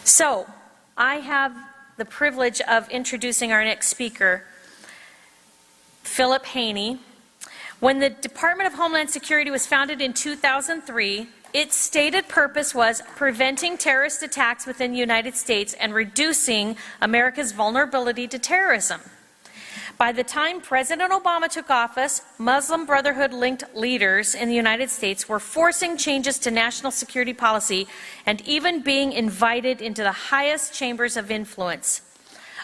So, I have the privilege of introducing our next speaker, Philip Haney. When the Department of Homeland Security was founded in 2003, its stated purpose was preventing terrorist attacks within the United States and reducing America's vulnerability to terrorism. By the time President Obama took office, Muslim Brotherhood-linked leaders in the United States were forcing changes to national security policy and even being invited into the highest chambers of influence.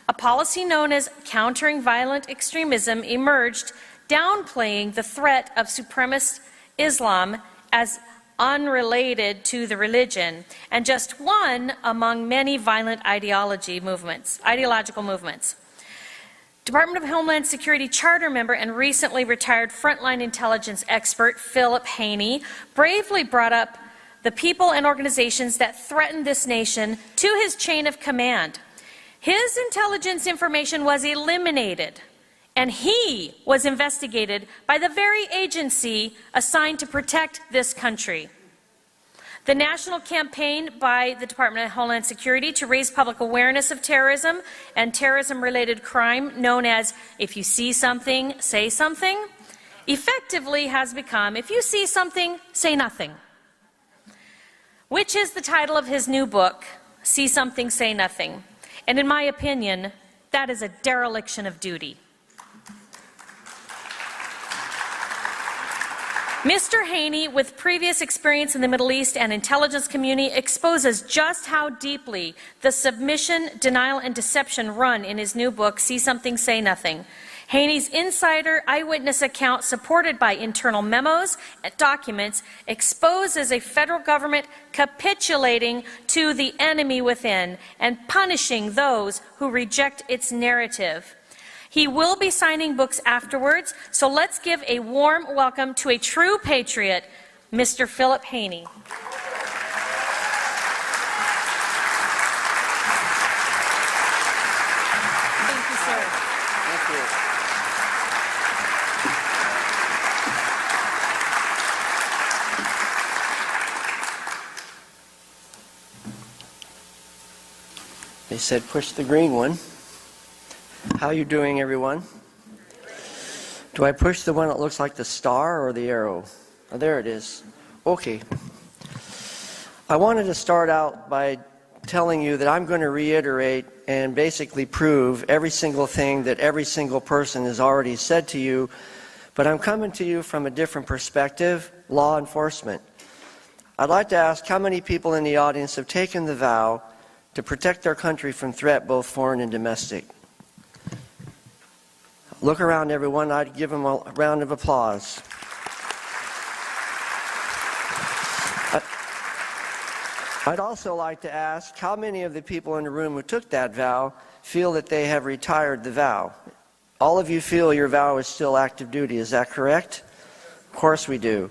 A policy known as countering violent extremism emerged, downplaying the threat of supremacist Islam as unrelated to the religion, and just one among many violent ideological movements. Department of Homeland Security charter member and recently retired frontline intelligence expert Philip Haney bravely brought up the people and organizations that threatened this nation to his chain of command. His intelligence information was eliminated, and he was investigated by the very agency assigned to protect this country. The national campaign by the Department of Homeland Security to raise public awareness of terrorism and terrorism-related crime, known as "If you see something, say something," effectively has become "If you see something, say nothing," which is the title of his new book, See Something, Say Nothing. And in my opinion, that is a dereliction of duty. Mr. Haney, with previous experience in the Middle East and intelligence community, exposes just how deeply the submission, denial, and deception run in his new book, See Something, Say Nothing. Haney's insider eyewitness account, supported by internal memos and documents, exposes a federal government capitulating to the enemy within and punishing those who reject its narrative. He will be signing books afterwards, so let's give a warm welcome to a true patriot, Mr. Philip Haney. Thank you, sir. Thank you. They said push the green one. How you doing, everyone? Do I push the one that looks like the star or the arrow? Oh, there it is. Okay. I wanted to start out by telling you that I'm going to reiterate and basically prove every single thing that every single person has already said to you, but I'm coming to you from a different perspective, law enforcement. I'd like to ask how many people in the audience have taken the vow to protect their country from threat, both foreign and domestic. Look around, everyone. I'd give them a round of applause. I'd also like to ask how many of the people in the room who took that vow feel that they have retired the vow. All of you feel your vow is still active duty. Is that correct? Of course we do.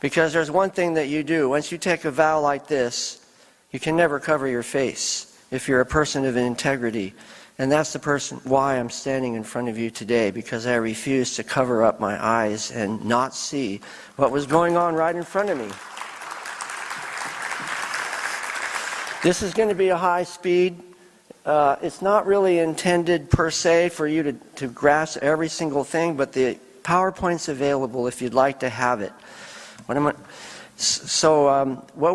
Because there's one thing that you do. Once you take a vow like this, you can never cover your face if you're a person of integrity. And that's the person why I'm standing in front of you today, because I refused to cover up my eyes and not see what was going on right in front of me. This is going to be a high speed. It's not really intended per se for you to grasp every single thing, but the PowerPoint's available if you'd like to have it. What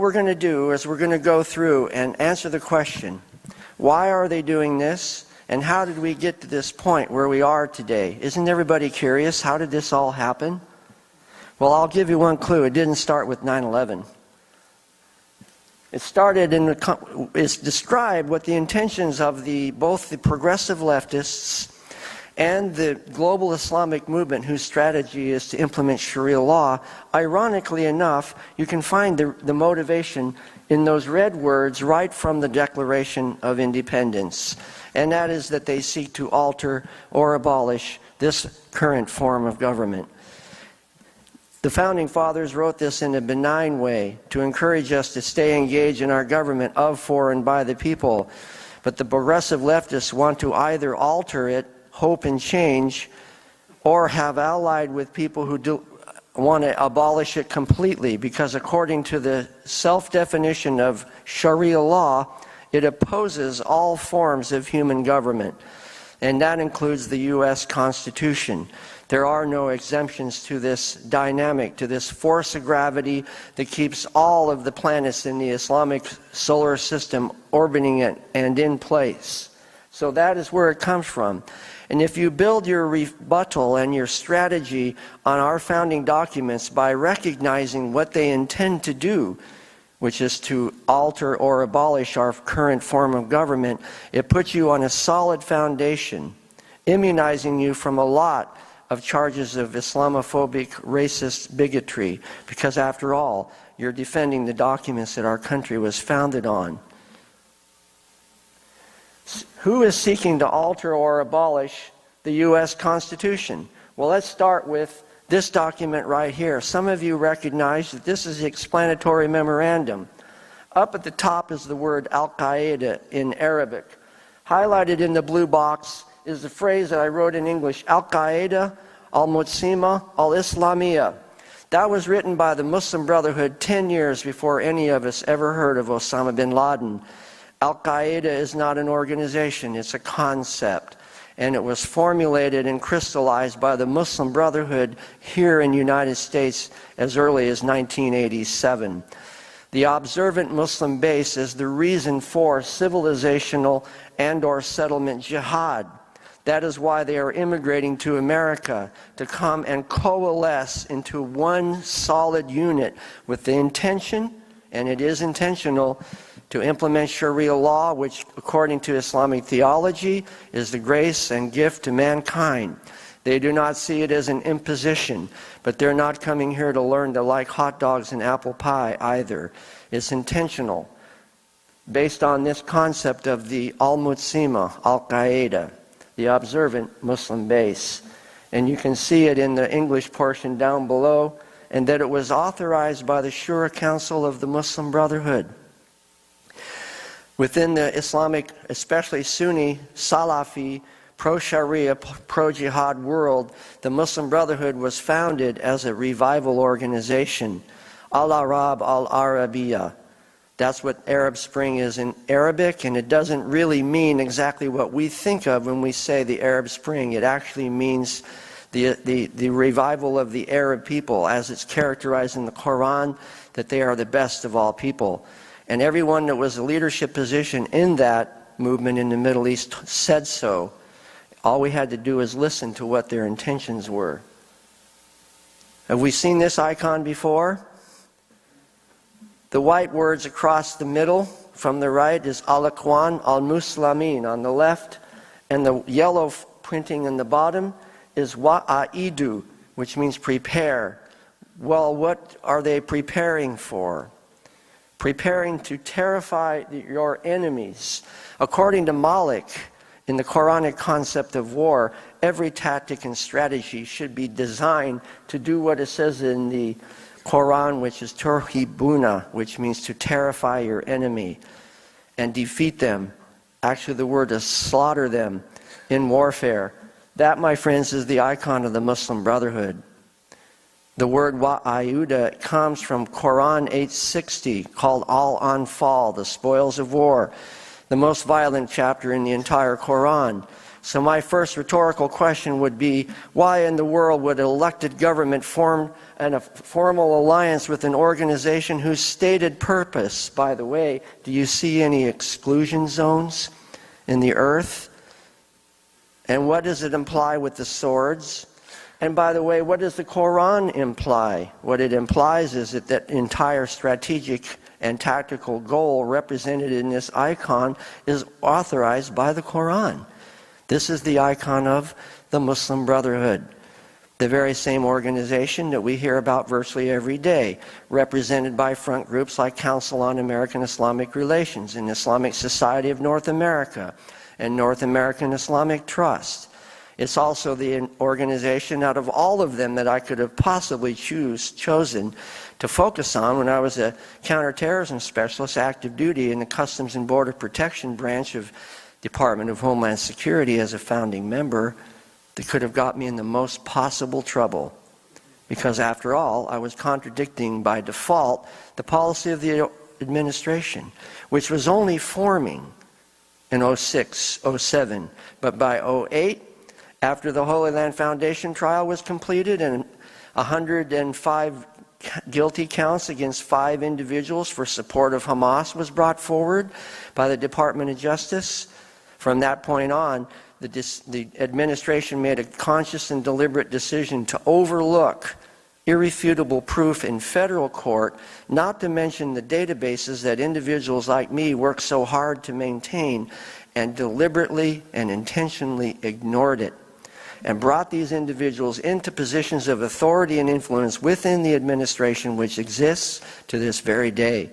we're going to do is we're going to go through and answer the question, why are they doing this? And how did we get to this point where we are today? Isn't everybody curious? How did this all happen? Well, I'll give you one clue. It didn't start with 9/11. It started it's described what the intentions of both the progressive leftists and the global Islamic movement, whose strategy is to implement Sharia law. Ironically enough, you can find the motivation in those red words right from the Declaration of Independence. And that is that they seek to alter or abolish this current form of government. The Founding Fathers wrote this in a benign way to encourage us to stay engaged in our government of, for, and by the people. But the progressive leftists want to either alter it, hope and change, or have allied with people who want to abolish it completely, because according to the self-definition of Sharia law, It opposes all forms of human government, and that includes the U.S. Constitution. There are no exemptions to this dynamic, to this force of gravity that keeps all of the planets in the Islamic solar system orbiting it and in place. So that is where it comes from. And if you build your rebuttal and your strategy on our founding documents by recognizing what they intend to do, which is to alter or abolish our current form of government, it puts you on a solid foundation, immunizing you from a lot of charges of Islamophobic, racist bigotry, because after all, you're defending the documents that our country was founded on. Who is seeking to alter or abolish the U.S. Constitution? Well, let's start with this document right here. Some of you recognize that this is the explanatory memorandum. Up at the top is the word Al-Qaeda in Arabic. Highlighted in the blue box is the phrase that I wrote in English, Al-Qaeda al-Mutsima al-Islamiyya. That was written by the Muslim Brotherhood 10 years before any of us ever heard of Osama bin Laden. Al-Qaeda is not an organization, it's a concept. And it was formulated and crystallized by the Muslim Brotherhood here in the United States as early as 1987. The observant Muslim base is the reason for civilizational and/or settlement jihad. That is why they are immigrating to America, to come and coalesce into one solid unit with the intention, and it is intentional, to implement Sharia law, which according to Islamic theology is the grace and gift to mankind. They do not see it as an imposition, but they're not coming here to learn to like hot dogs and apple pie either. It's intentional, based on this concept of the Al-Mutsima, Al-Qaeda, the observant Muslim base. And you can see it in the English portion down below, and that it was authorized by the Shura Council of the Muslim Brotherhood. Within the Islamic, especially Sunni, Salafi, pro-Sharia, pro-Jihad world, the Muslim Brotherhood was founded as a revival organization, Al-Arab Al-Arabiya. That's what Arab Spring is in Arabic, and it doesn't really mean exactly what we think of when we say the Arab Spring. It actually means the revival of the Arab people, as it's characterized in the Quran, that they are the best of all people. And everyone that was a leadership position in that movement in the Middle East said so. All we had to do is listen to what their intentions were. Have we seen this icon before? The white words across the middle from the right is Al-Aqwan al-Muslimin on the left, and the yellow printing in the bottom is Wa'idu, which means prepare. Well, what are they preparing for? Preparing to terrify your enemies. According to Malik, in the Quranic concept of war, every tactic and strategy should be designed to do what it says in the Quran, which is turhibuna, which means to terrify your enemy and defeat them. Actually, the word is slaughter them in warfare. That, my friends, is the icon of the Muslim Brotherhood. The word wa'ayuda comes from Quran 860, called Al-Anfal, the spoils of war, the most violent chapter in the entire Quran. So my first rhetorical question would be, why in the world would an elected government form a formal alliance with an organization whose stated purpose, by the way, do you see any exclusion zones in the earth? And what does it imply with the swords? And by the way, what does the Quran imply? What it implies is that that entire strategic and tactical goal represented in this icon is authorized by the Quran. This is the icon of the Muslim Brotherhood, the very same organization that we hear about virtually every day, represented by front groups like Council on American Islamic Relations and Islamic Society of North America and North American Islamic Trust. It's also the organization out of all of them that I could have possibly chosen to focus on when I was a counterterrorism specialist, active duty in the Customs and Border Protection branch of Department of Homeland Security as a founding member, that could have got me in the most possible trouble. Because after all, I was contradicting by default the policy of the administration, which was only forming in 06, 07. But by 08, after the Holy Land Foundation trial was completed and 105 guilty counts against 5 individuals for support of Hamas was brought forward by the Department of Justice, from that point on, the administration made a conscious and deliberate decision to overlook irrefutable proof in federal court, not to mention the databases that individuals like me work so hard to maintain, and deliberately and intentionally ignored it, and brought these individuals into positions of authority and influence within the administration, which exists to this very day.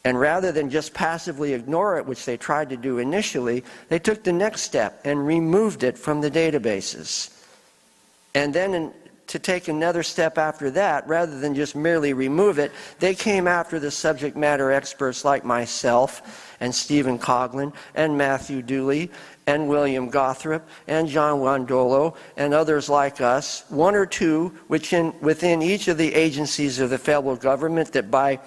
And rather than just passively ignore it, which they tried to do initially, they took the next step and removed it from the databases. And then to take another step after that, rather than just merely remove it, they came after the subject matter experts like myself and Stephen Coughlin and Matthew Dooley and William Gothrop and John Wandolo and others like us, one or two within each of the agencies of the federal government that by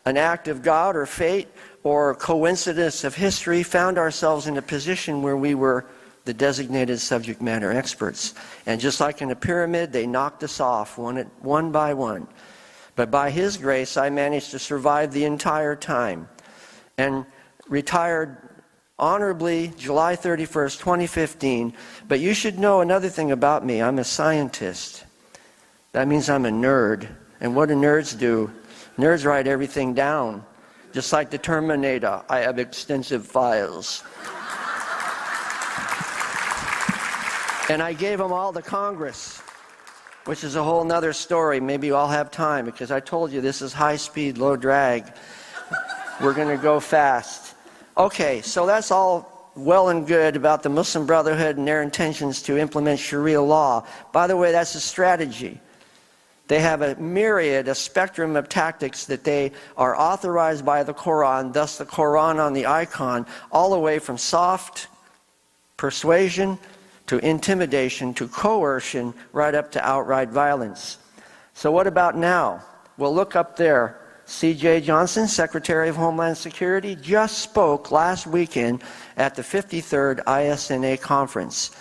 an act of God or fate or coincidence of history found ourselves in a position where we were the designated subject matter experts. And just like in a pyramid, they knocked us off one by one. But by His grace, I managed to survive the entire time and retired honorably July 31st, 2015. But you should know another thing about me. I'm a scientist. That means I'm a nerd. And what do nerds do? Nerds write everything down. Just like the Terminator, I have extensive files. And I gave them all to Congress, which is a whole nother story. Maybe I'll have time, because I told you this is high speed, low drag. We're going to go fast. Okay, so that's all well and good about the Muslim Brotherhood and their intentions to implement Sharia law. By the way, that's a strategy. They have a spectrum of tactics that they are authorized by the Quran, thus the Quran on the icon, all the way from soft persuasion to intimidation to coercion, right up to outright violence. So what about now? Well, look up there. C.J. Johnson, Secretary of Homeland Security, just spoke last weekend at the 53rd ISNA conference.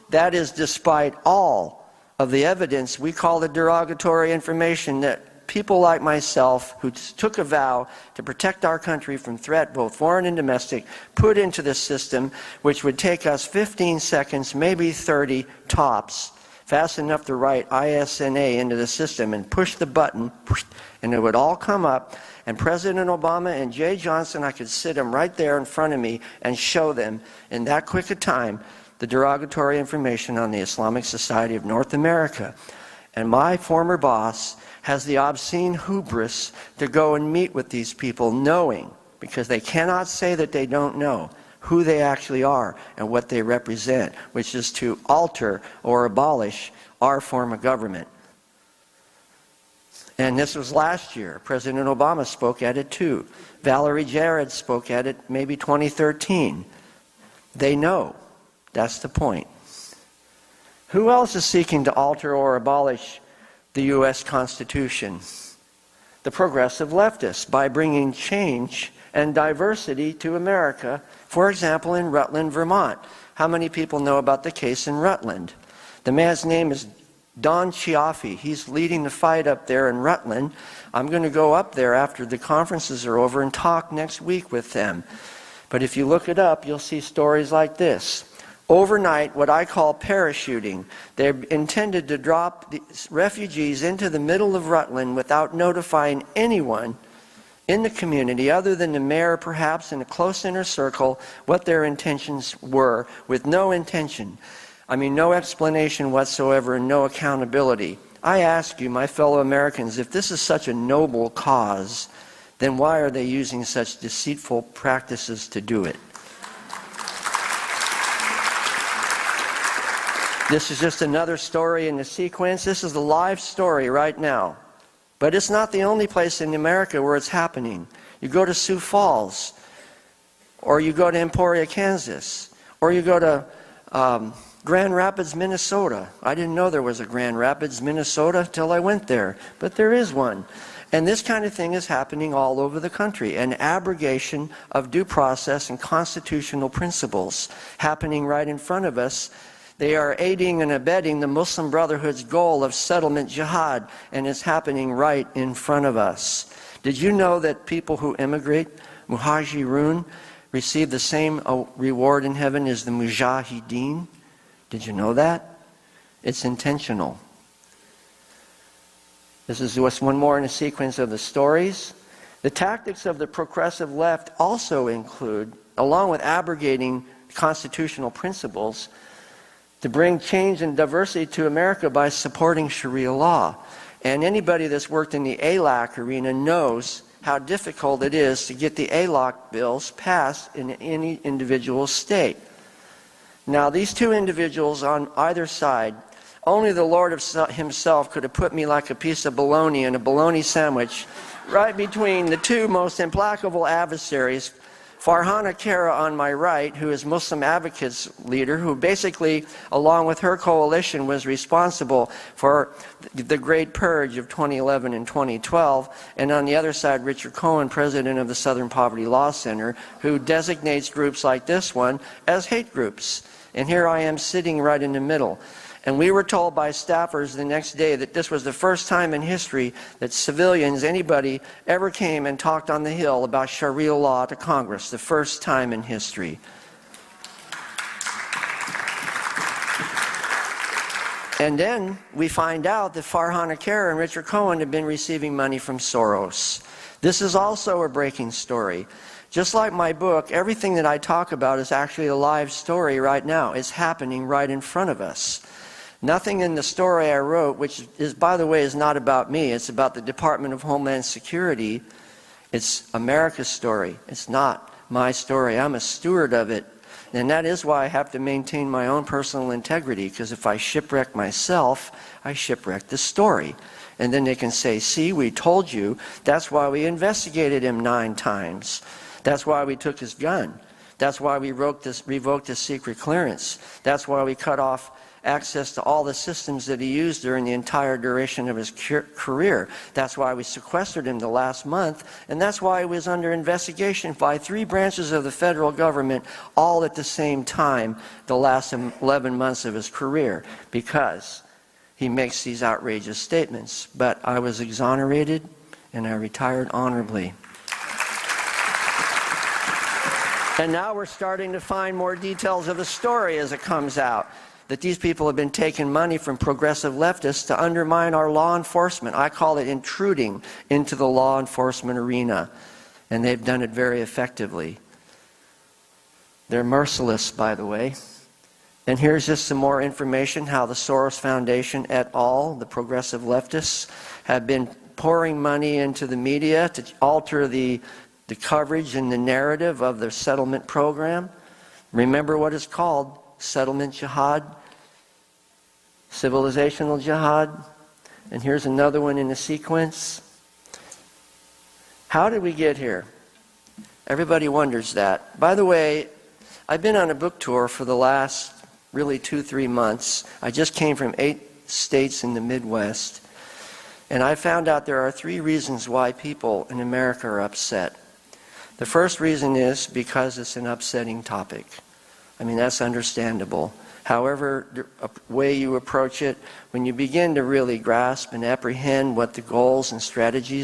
That is despite all of the evidence we call the derogatory information that people like myself, who took a vow to protect our country from threat, both foreign and domestic, put into the system, which would take us 15 seconds, maybe 30 tops, fast enough to write ISNA into the system and push the button, and it would all come up. And President Obama and Jay Johnson, I could sit them right there in front of me and show them in that quick a time the derogatory information on the Islamic Society of North America. And my former boss has the obscene hubris to go and meet with these people, knowing, because they cannot say that they don't know, who they actually are and what they represent, which is to alter or abolish our form of government. And this was last year. President Obama spoke at it too. Valerie Jarrett spoke at it maybe 2013. They know. That's the point. Who else is seeking to alter or abolish the U.S. Constitution? The progressive leftists, by bringing change and diversity to America, for example, in Rutland, Vermont. How many people know about the case in Rutland? The man's name is Don Chiaffi. He's leading the fight up there in Rutland. I'm going to go up there after the conferences are over and talk next week with them. But if you look it up, you'll see stories like this. Overnight, what I call parachuting. They intended to drop the refugees into the middle of Rutland without notifying anyone in the community, other than the mayor perhaps in a close inner circle, what their intentions were, with no intention. No explanation whatsoever and no accountability. I ask you, my fellow Americans, if this is such a noble cause, then why are they using such deceitful practices to do it? This is just another story in the sequence. This is the live story right now. But it's not the only place in America where it's happening. You go to Sioux Falls, or you go to Emporia, Kansas, or you go to Grand Rapids, Minnesota. I didn't know there was a Grand Rapids, Minnesota till I went there, but there is one. And this kind of thing is happening all over the country. An abrogation of due process and constitutional principles happening right in front of us. They are aiding and abetting the Muslim Brotherhood's goal of settlement jihad, and it's happening right in front of us. Did you know that people who immigrate, muhajirun, receive the same reward in heaven as the mujahideen? Did you know that? It's intentional. This is just one more in a sequence of the stories. The tactics of the progressive left also include, along with abrogating constitutional principles, to bring change and diversity to America by supporting Sharia law. And anybody that's worked in the ALAC arena knows how difficult it is to get the ALAC bills passed in any individual state. Now, these two individuals on either side, only the Lord himself could have put me like a piece of bologna in a bologna sandwich right between the two most implacable adversaries. Farhana Kara on my right, who is Muslim Advocates leader, who basically, along with her coalition, was responsible for the Great Purge of 2011 and 2012. And on the other side, Richard Cohen, president of the Southern Poverty Law Center, who designates groups like this one as hate groups. And here I am sitting right in the middle. And we were told by staffers the next day that this was the first time in history that civilians, anybody, ever came and talked on the Hill about Sharia law to Congress. The first time in history. And then we find out that Farhana Kara and Richard Cohen have been receiving money from Soros. This is also a breaking story. Just like my book, everything that I talk about is actually a live story right now. It's happening right in front of us. Nothing in the story I wrote, which is, by the way, is not about me. It's about the Department of Homeland Security. It's America's story. It's not my story. I'm a steward of it. And that is why I have to maintain my own personal integrity, because if I shipwreck myself, I shipwreck the story. And then they can say, see, we told you. That's why we investigated him 9 times. That's why we took his gun. That's why we revoked his secret clearance. That's why we cut off access to all the systems that he used during the entire duration of his career. That's why we sequestered him the last month, and that's why he was under investigation by 3 branches of the federal government all at the same time the last 11 months of his career, because he makes these outrageous statements. But I was exonerated, and I retired honorably. And now we're starting to find more details of the story as it comes out, that these people have been taking money from progressive leftists to undermine our law enforcement. I call it intruding into the law enforcement arena, and they've done it very effectively. They're merciless, by the way. And here's just some more information how the Soros Foundation et al., the progressive leftists, have been pouring money into the media to alter the coverage and the narrative of their settlement program. Remember what it's called: settlement jihad, civilizational jihad. And here's another one in the sequence. How did we get here? Everybody wonders that. By the way, I've been on a book tour for the last really 2-3 months. I just came from 8 states in the Midwest, and I found out there are 3 reasons why people in America are upset. The first reason is because it's an upsetting topic. I mean, that's understandable. However way you approach it, when you begin to really grasp and apprehend what the goals and strategy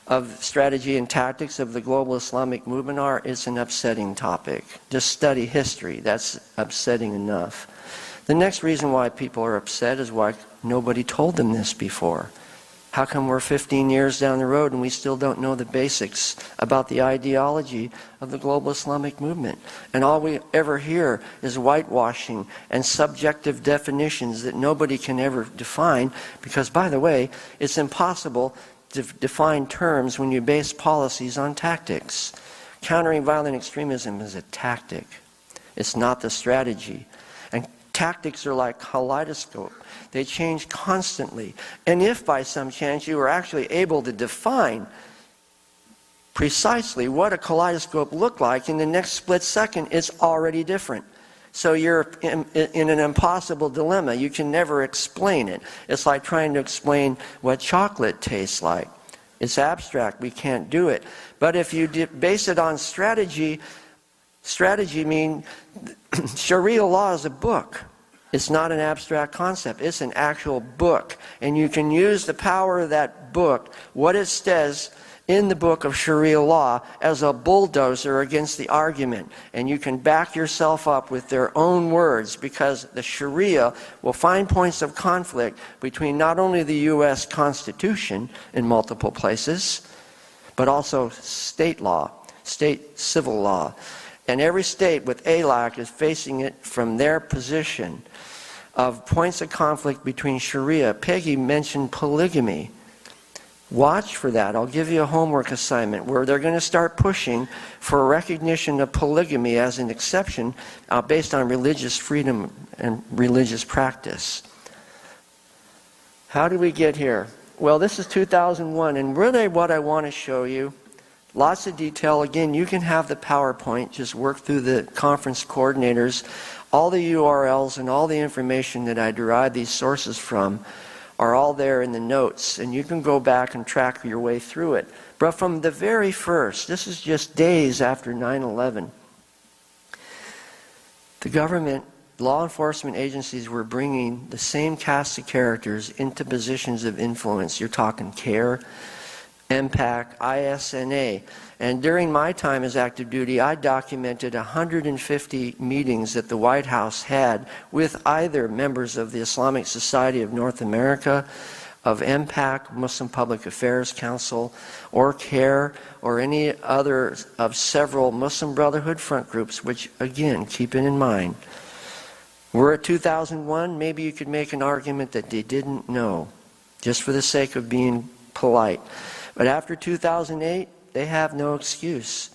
and tactics of the global Islamic movement are, it's an upsetting topic. Just study history. That's upsetting enough. The next reason why people are upset is why nobody told them this before. How come we're 15 years down the road and we still don't know the basics about the ideology of the global Islamic movement? And all we ever hear is whitewashing and subjective definitions that nobody can ever define, because, by the way, it's impossible to define terms when you base policies on tactics. Countering violent extremism is a tactic. It's not the strategy. And tactics are like kaleidoscope. They change constantly. And if by some chance you are actually able to define precisely what a kaleidoscope looked like, in the next split second, it's already different. So you're in an impossible dilemma. You can never explain it. It's like trying to explain what chocolate tastes like. It's abstract. We can't do it. But if you base it on strategy means Sharia law is a book. It's not an abstract concept. It's an actual book. And you can use the power of that book, what it says in the book of Sharia law, as a bulldozer against the argument. And you can back yourself up with their own words, because the Sharia will find points of conflict between not only the U.S. Constitution in multiple places, but also state law, state civil law. And every state with ALAC is facing it from their position of points of conflict between Sharia. Peggy mentioned polygamy. Watch for that. I'll give you a homework assignment where they're going to start pushing for a recognition of polygamy as an exception based on religious freedom and religious practice. How did we get here? Well, this is 2001, and really what I want to show you, lots of detail. Again, you can have the PowerPoint, just work through the conference coordinators. All the URLs and all the information that I derive these sources from are all there in the notes, and you can go back and track your way through it. But from the very first, this is just days after 9/11, the government, law enforcement agencies were bringing the same cast of characters into positions of influence. You're talking CARE, MPAC, ISNA. And during my time as active duty, I documented 150 meetings that the White House had with either members of the Islamic Society of North America, of MPAC, Muslim Public Affairs Council, or CARE, or any other of several Muslim Brotherhood front groups, which, again, keep it in mind. We're at 2001, maybe you could make an argument that they didn't know, just for the sake of being polite. But after 2008, they have no excuse.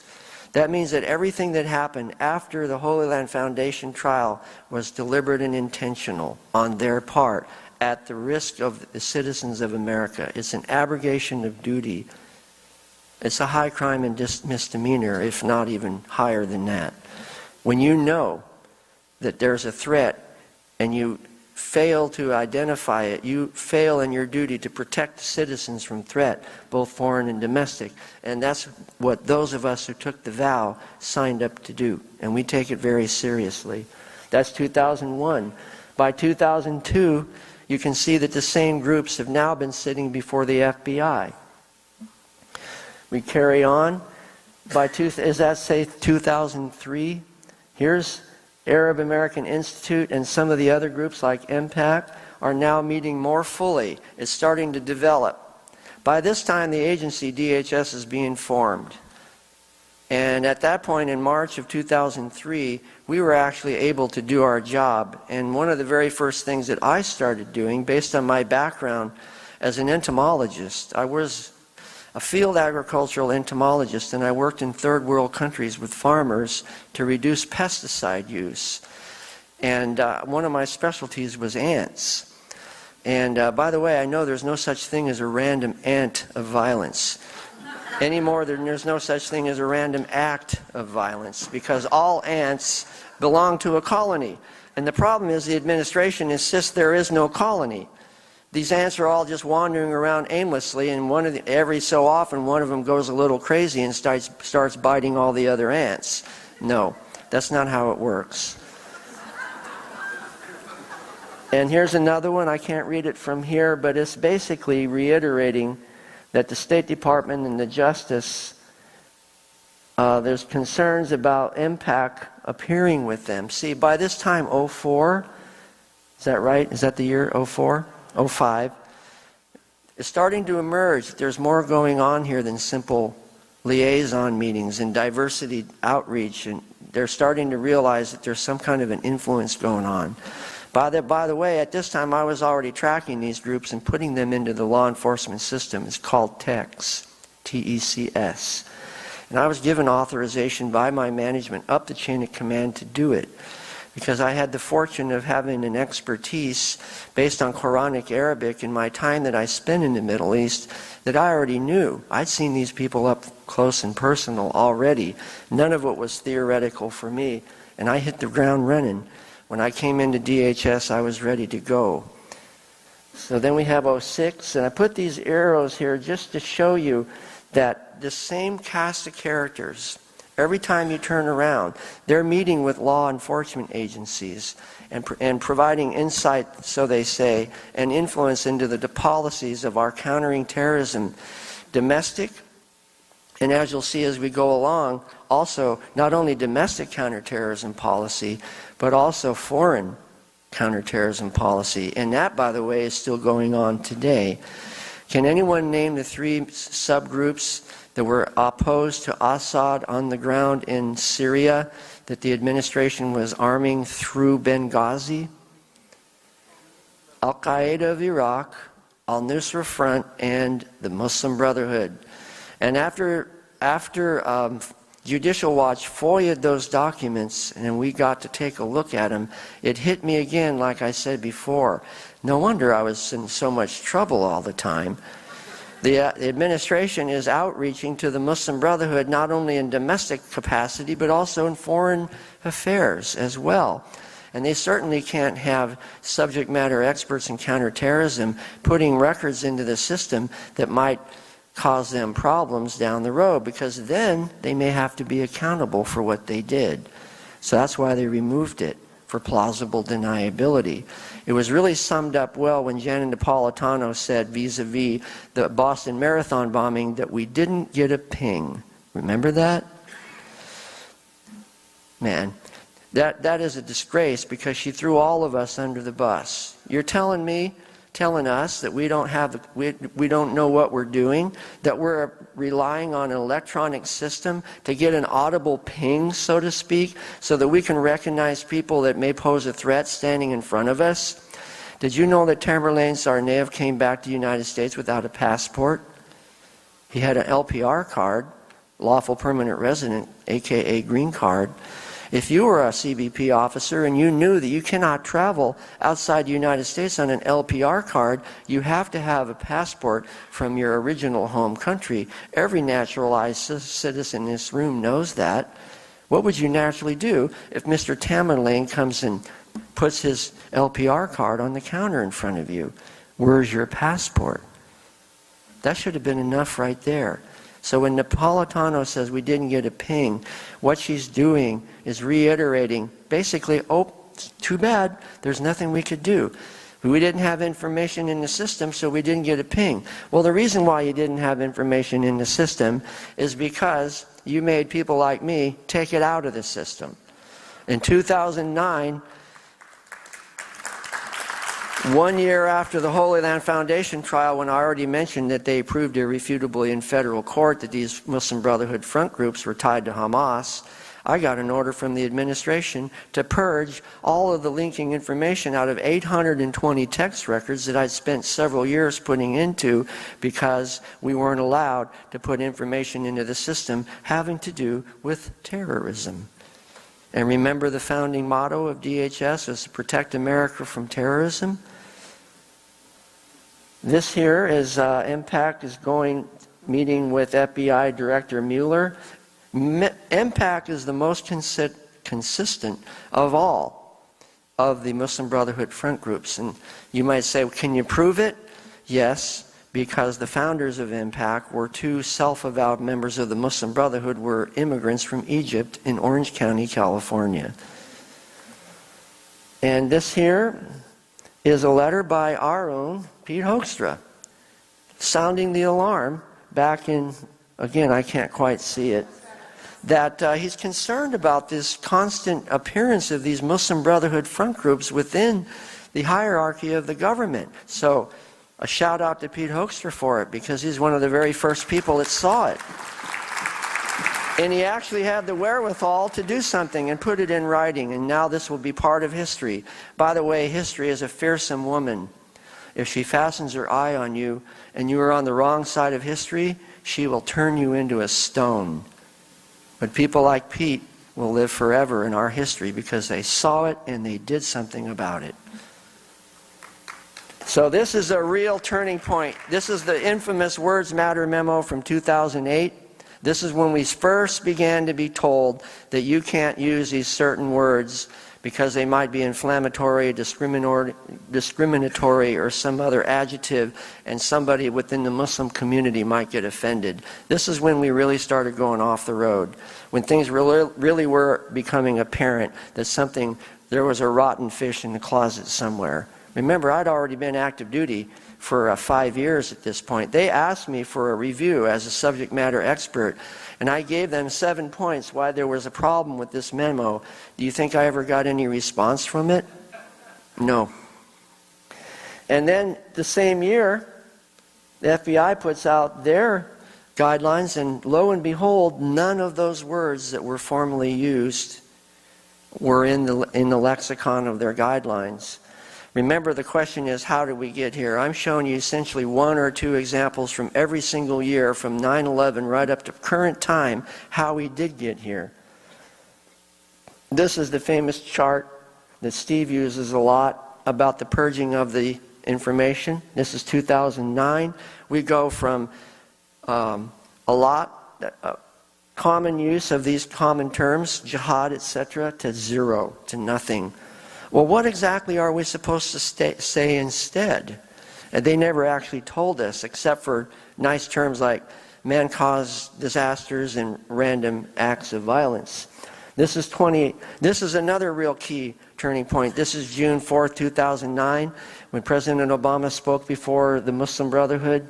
That means that everything that happened after the Holy Land Foundation trial was deliberate and intentional on their part at the risk of the citizens of America. It's an abrogation of duty. It's a high crime and misdemeanor, if not even higher than that. When you know that there's a threat and you fail to identify it, you fail in your duty to protect citizens from threat, both foreign and domestic. And that's what those of us who took the vow signed up to do. And we take it very seriously. That's 2001. By 2002, you can see that the same groups have now been sitting before the FBI. We carry on. Does that say 2003? Here's Arab American Institute and some of the other groups like MPAC are now meeting more fully. It's starting to develop. By this time, the agency, DHS, is being formed. And at that point, in March of 2003, we were actually able to do our job. And one of the very first things that I started doing, based on my background as an entomologist, I was a field agricultural entomologist, and I worked in third world countries with farmers to reduce pesticide use. And one of my specialties was ants. And by the way, I know there's no such thing as a random ant of violence. Any more than there's no such thing as a random act of violence, because all ants belong to a colony. And the problem is the administration insists there is no colony. These ants are all just wandering around aimlessly, and every so often one of them goes a little crazy and starts biting all the other ants. No, that's not how it works. And here's another one. I can't read it from here, but it's basically reiterating that the State Department and the Justice, there's concerns about MPAC appearing with them. See, by this time, 04, is that right? Is that the year, 04? 05, it's starting to emerge. There's more going on here than simple liaison meetings and diversity outreach, and they're starting to realize that there's some kind of an influence going on. By the way, at this time I was already tracking these groups and putting them into the law enforcement system. It's called TECS, T-E-C-S. And I was given authorization by my management up the chain of command to do it, because I had the fortune of having an expertise based on Quranic Arabic in my time that I spent in the Middle East that I already knew. I'd seen these people up close and personal already. None of it was theoretical for me, and I hit the ground running. When I came into DHS, I was ready to go. So then we have 06, and I put these arrows here just to show you that the same cast of characters, every time you turn around, they're meeting with law enforcement agencies and providing insight, so they say, and influence into the policies of our countering terrorism, domestic, and as you'll see as we go along, also not only domestic counterterrorism policy, but also foreign counterterrorism policy. And that, by the way, is still going on today. Can anyone name the 3 subgroups that were opposed to Assad on the ground in Syria that the administration was arming through Benghazi? Al-Qaeda of Iraq, Al-Nusra Front, and the Muslim Brotherhood. And after Judicial Watch FOIA'd those documents and we got to take a look at them, it hit me again, like I said before. No wonder I was in so much trouble all the time. The administration is outreaching to the Muslim Brotherhood not only in domestic capacity but also in foreign affairs as well. And they certainly can't have subject matter experts in counterterrorism putting records into the system that might cause them problems down the road, because then they may have to be accountable for what they did. So that's why they removed it, for plausible deniability. It was really summed up well when Janet Napolitano said vis-a-vis the Boston Marathon bombing that we didn't get a ping. Remember that? Man, that is a disgrace, because she threw all of us under the bus. You're telling us that we don't know what we're doing, that we're relying on an electronic system to get an audible ping, so to speak, so that we can recognize people that may pose a threat standing in front of us? Did you know that Tamerlane Tsarnaev came back to the United States without a passport? He had an LPR card, lawful permanent resident, aka green card. If you were a CBP officer and you knew that you cannot travel outside the United States on an LPR card, you have to have a passport from your original home country. Every naturalized citizen in this room knows that. What would you naturally do if Mr. Tamerlane comes and puts his LPR card on the counter in front of you? Where's your passport? That should have been enough right there. So when Napolitano says we didn't get a ping, what she's doing is reiterating, basically, oh, too bad, there's nothing we could do. We didn't have information in the system, so we didn't get a ping. Well, the reason why you didn't have information in the system is because you made people like me take it out of the system. In 2009, 1 year after the Holy Land Foundation trial, when I already mentioned that they proved irrefutably in federal court that these Muslim Brotherhood front groups were tied to Hamas, I got an order from the administration to purge all of the linking information out of 820 text records that I'd spent several years putting into, because we weren't allowed to put information into the system having to do with terrorism. And remember, the founding motto of DHS was to protect America from terrorism. This here is MPAC is meeting with FBI Director Mueller. MPAC is the most consistent of all of the Muslim Brotherhood front groups. And you might say, well, can you prove it? Yes, because the founders of MPAC were 2 self-avowed members of the Muslim Brotherhood, were immigrants from Egypt in Orange County, California. And this here is a letter by our own Pete Hoekstra, sounding the alarm back in, again, I can't quite see it, that he's concerned about this constant appearance of these Muslim Brotherhood front groups within the hierarchy of the government. So a shout out to Pete Hoekstra for it, because he's one of the very first people that saw it. And he actually had the wherewithal to do something and put it in writing, and now this will be part of history. By the way, history is a fearsome woman. If she fastens her eye on you and you are on the wrong side of history, she will turn you into a stone. But people like Pete will live forever in our history because they saw it and they did something about it. So this is a real turning point. This is the infamous Words Matter memo from 2008. This is when we first began to be told that you can't use these certain words because they might be inflammatory, discriminatory, or some other adjective, and somebody within the Muslim community might get offended. This is when we really started going off the road, when things really were becoming apparent that there was a rotten fish in the closet somewhere. Remember, I'd already been active duty for 5 years at this point. They asked me for a review as a subject matter expert, and I gave them 7 points why there was a problem with this memo. Do you think I ever got any response from it? No. And then the same year, the FBI puts out their guidelines, and lo and behold, none of those words that were formerly used were in the lexicon of their guidelines. Remember, the question is, how did we get here? I'm showing you essentially 1 or 2 examples from every single year, from 9/11 right up to current time, how we did get here. This is the famous chart that Steve uses a lot about the purging of the information. This is 2009. We go from common use of these common terms, jihad, etc., to 0, to nothing. Well, what exactly are we supposed to say instead? And they never actually told us, except for nice terms like man-caused disasters and random acts of violence. This is another real key turning point. This is June 4th, 2009, when President Obama spoke before the Muslim Brotherhood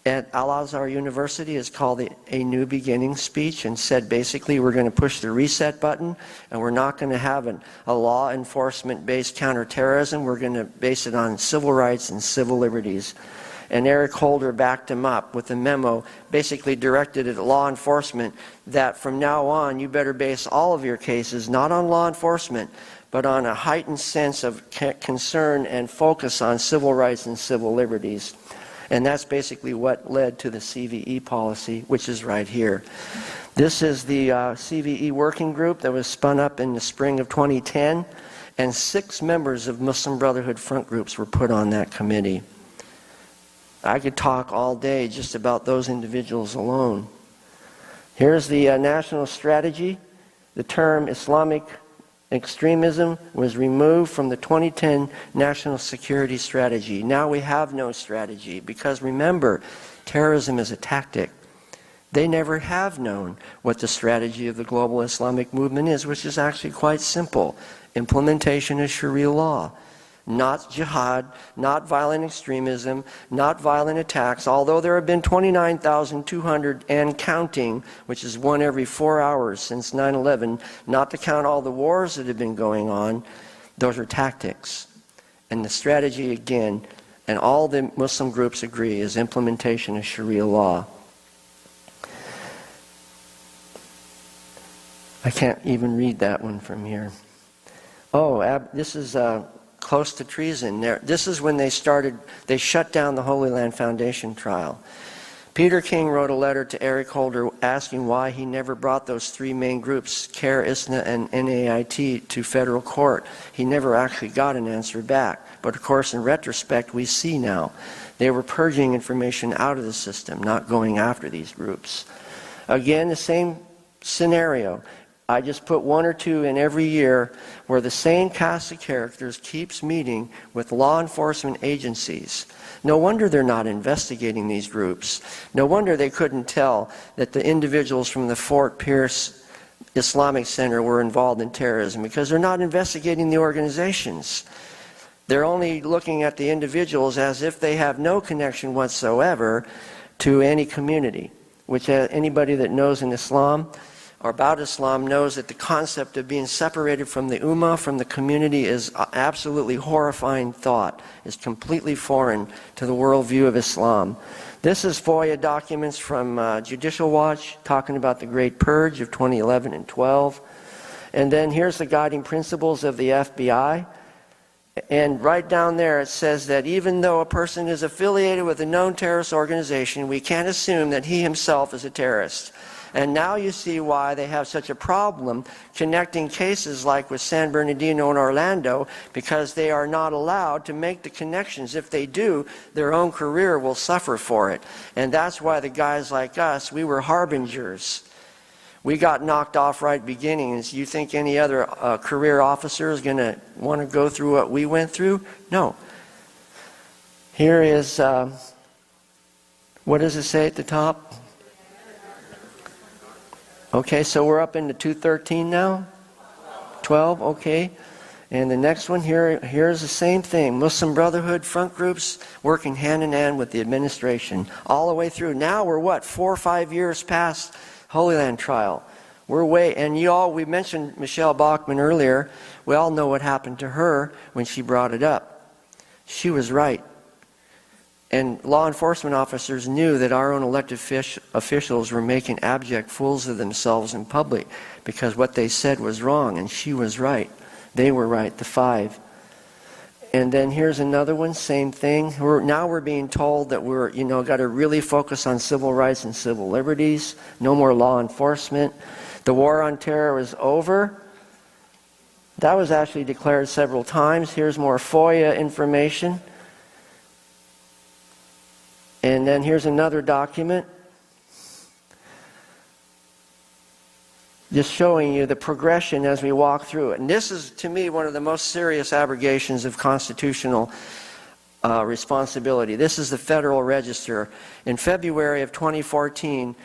at Al-Azhar University. Is called a New Beginning speech, and said basically we're going to push the reset button, and we're not going to have a law enforcement based counterterrorism. We're going to base it on civil rights and civil liberties. And Eric Holder backed him up with a memo basically directed at law enforcement that from now on you better base all of your cases not on law enforcement, but on a heightened sense of concern and focus on civil rights and civil liberties. And that's basically what led to the CVE policy, which is right here. This is the CVE working group that was spun up in the spring of 2010, and 6 members of Muslim Brotherhood front groups were put on that committee. I could talk all day just about those individuals alone. Here's the national strategy. The term Islamic extremism was removed from the 2010 National Security Strategy. Now we have no strategy, because remember, terrorism is a tactic. They never have known what the strategy of the global Islamic movement is, which is actually quite simple. Implementation of Sharia law. Not jihad, not violent extremism, not violent attacks, although there have been 29,200 and counting, which is 1 every 4 hours since 9/11, not to count all the wars that have been going on. Those are tactics. And the strategy, again, and all the Muslim groups agree, is implementation of Sharia law. I can't even read that one from here. Oh, this is close to treason. This is when they shut down the Holy Land Foundation trial. Peter King wrote a letter to Eric Holder asking why he never brought those 3 main groups, CARE, ISNA, and NAIT, to federal court. He never actually got an answer back. But of course, in retrospect, we see now they were purging information out of the system, not going after these groups. Again, the same scenario. I just put 1 or 2 in every year where the same cast of characters keeps meeting with law enforcement agencies. No wonder they're not investigating these groups. No wonder they couldn't tell that the individuals from the Fort Pierce Islamic Center were involved in terrorism, because they're not investigating the organizations. They're only looking at the individuals as if they have no connection whatsoever to any community, which anybody that knows in Islam or about Islam knows that the concept of being separated from the ummah, from the community, is absolutely horrifying thought. It's completely foreign to the worldview of Islam. This is FOIA documents from Judicial Watch talking about the Great Purge of 2011 and 12. And then here's the guiding principles of the FBI. And right down there it says that even though a person is affiliated with a known terrorist organization, we can't assume that he himself is a terrorist. And now you see why they have such a problem connecting cases like with San Bernardino and Orlando, because they are not allowed to make the connections. If they do, their own career will suffer for it. And that's why the guys like us, we were harbingers. We got knocked off right beginnings. You think any other career officer is going to want to go through what we went through? No. Here is, what does it say at the top? Okay, so we're up into 213 now? 12, okay. And the next one here's the same thing. Muslim Brotherhood front groups working hand in hand with the administration all the way through. Now we're what, 4 or 5 years past Holy Land trial. We're way, and we mentioned Michelle Bachmann earlier. We all know what happened to her when she brought it up. She was right. And law enforcement officers knew that our own elected officials were making abject fools of themselves in public because what they said was wrong, and she was right. They were right, the 5. And then here's another one, same thing. Now we're being told that we're, got to really focus on civil rights and civil liberties. No more law enforcement. The war on terror is over. That was actually declared several times. Here's more FOIA information. And then here's another document. Just showing you the progression as we walk through it. And this is, to me, one of the most serious abrogations of constitutional responsibility. This is the Federal Register. In February of 2014,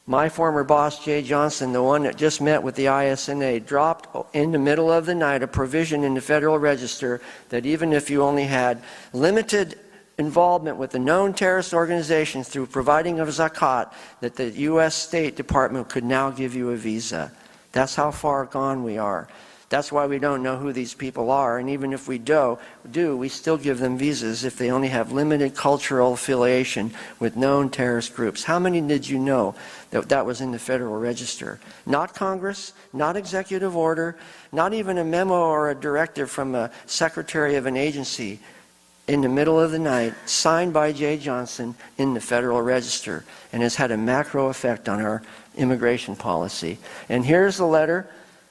my former boss, Jay Johnson, the one that just met with the ISNA, dropped in the middle of the night a provision in the Federal Register that even if you only had limited involvement with the known terrorist organizations through providing of zakat, that the U.S. State Department could now give you a visa. That's how far gone we are. That's why we don't know who these people are, and even if we do, we still give them visas if they only have limited cultural affiliation with known terrorist groups. How many did you know that was in the Federal Register? Not Congress, not executive order, not even a memo or a directive from a secretary of an agency. In the middle of the night, signed by Jay Johnson in the Federal Register, and has had a macro effect on our immigration policy. And here's the letter.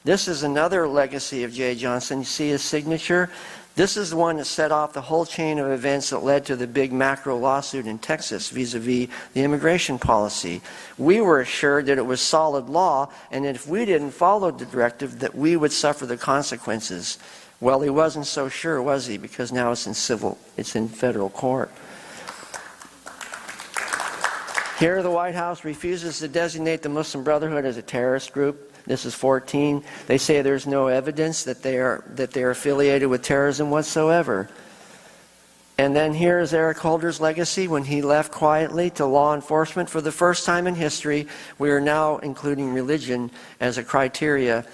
This is another legacy of Jay Johnson. You see his signature? This is the one that set off the whole chain of events that led to the big macro lawsuit in Texas vis-a-vis the immigration policy. We were assured that it was solid law, and that if we didn't follow the directive, that we would suffer the consequences. Well, he wasn't so sure, was he? Because now it's in federal court. Here, the White House refuses to designate the Muslim Brotherhood as a terrorist group. This is 14. They say there's no evidence that they are affiliated with terrorism whatsoever. And then here's Eric Holder's legacy when he left quietly to law enforcement. For the first time in history, we are now including religion as a criteria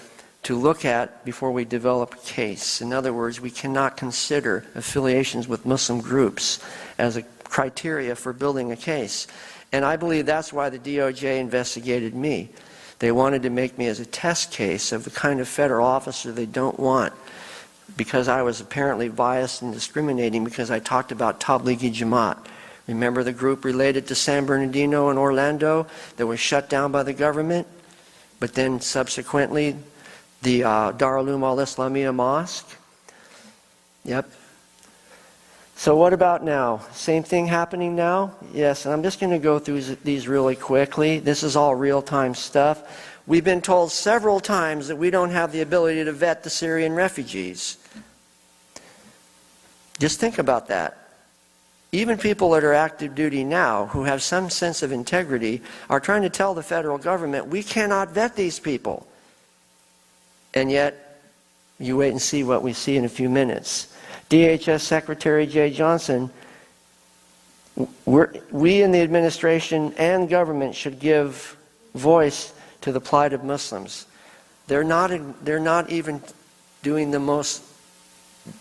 to look at before we develop a case. In other words, we cannot consider affiliations with Muslim groups as a criteria for building a case. And I believe that's why the DOJ investigated me. They wanted to make me as a test case of the kind of federal officer they don't want, because I was apparently biased and discriminating because I talked about Tablighi Jamaat. Remember the group related to San Bernardino and Orlando that was shut down by the government? But then subsequently, the Darul Uloom Al-Islamiyah Mosque. Yep. So what about now? Same thing happening now? Yes, and I'm just going to go through these really quickly. This is all real-time stuff. We've been told several times that we don't have the ability to vet the Syrian refugees. Just think about that. Even people that are active duty now, who have some sense of integrity, are trying to tell the federal government, we cannot vet these people. And yet, you wait and see what we see in a few minutes. DHS Secretary Jay Johnson, we in the administration and government should give voice to the plight of Muslims. They're not even doing the most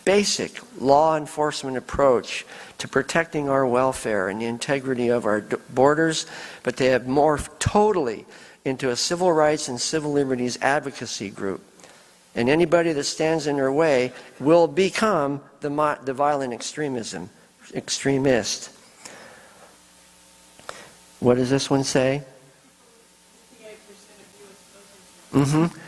basic law enforcement approach to protecting our welfare and the integrity of our borders, but they have morphed totally into a civil rights and civil liberties advocacy group. And anybody that stands in their way will become the violent extremist. What does this one say?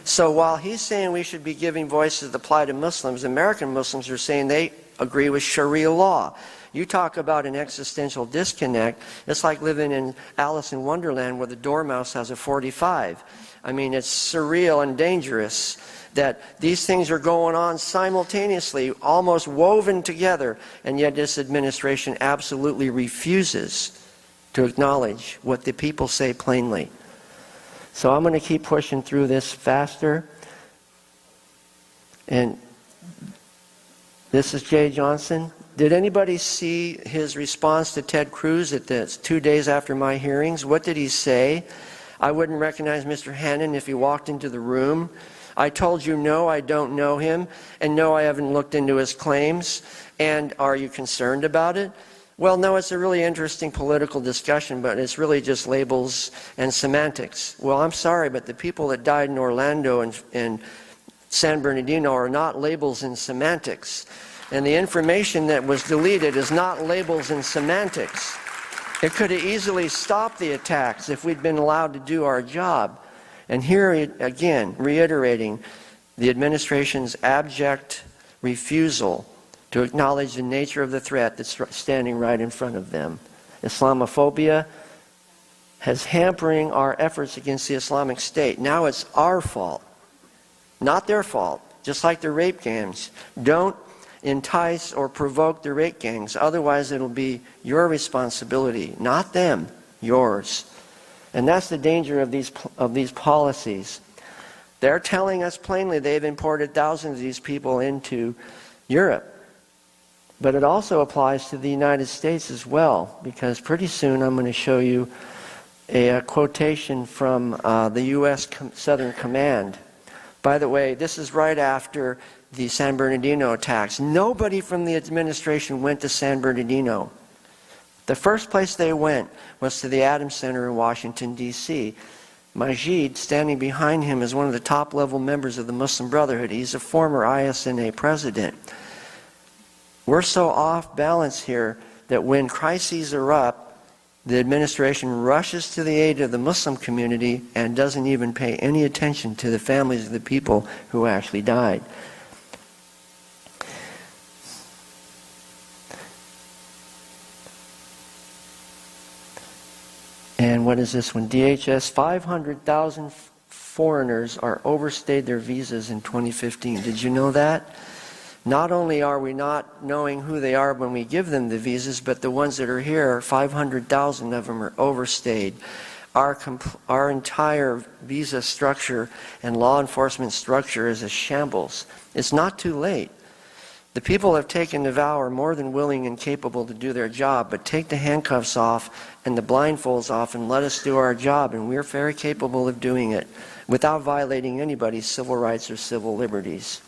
So while he's saying we should be giving voice to the plight of Muslims, American Muslims are saying they agree with Sharia law. You talk about an existential disconnect. It's like living in Alice in Wonderland where the dormouse has a 45. I mean, it's surreal and dangerous that these things are going on simultaneously, almost woven together, and yet this administration absolutely refuses to acknowledge what the people say plainly. So I'm going to keep pushing through this faster. And this is Jay Johnson. Did anybody see his response to Ted Cruz at the 2 days after my hearings? What did he say? I wouldn't recognize Mr. Hannon if he walked into the room. I told you, no, I don't know him, and no, I haven't looked into his claims. And are you concerned about it? Well, no, it's a really interesting political discussion, but it's really just labels and semantics. Well, I'm sorry, but the people that died in Orlando and San Bernardino are not labels and semantics. And the information that was deleted is not labels and semantics. It could have easily stopped the attacks if we'd been allowed to do our job. And here again, reiterating the administration's abject refusal to acknowledge the nature of the threat that's standing right in front of them. Islamophobia has hampering our efforts against the Islamic State. Now it's our fault, not their fault, just like the rape gangs. Don't entice or provoke the rape gangs, otherwise it'll be your responsibility, not them, yours. And that's the danger of these policies. They're telling us plainly they've imported thousands of these people into Europe. But it also applies to the United States as well, because pretty soon I'm going to show you a quotation from the U.S. Southern Command. By the way, this is right after the San Bernardino attacks. Nobody from the administration went to San Bernardino. The first place they went was to the Adams Center in Washington, D.C. Majid, standing behind him, is one of the top-level members of the Muslim Brotherhood. He's a former ISNA president. We're so off balance here that when crises erupt, the administration rushes to the aid of the Muslim community and doesn't even pay any attention to the families of the people who actually died. And what is this one? DHS, 500,000 foreigners are overstayed their visas in 2015. Did you know that? Not only are we not knowing who they are when we give them the visas, but the ones that are here, 500,000 of them are overstayed. Our entire visa structure and law enforcement structure is a shambles. It's not too late. The people who have taken the vow are more than willing and capable to do their job, but take the handcuffs off and the blindfolds off and let us do our job, and we're very capable of doing it without violating anybody's civil rights or civil liberties.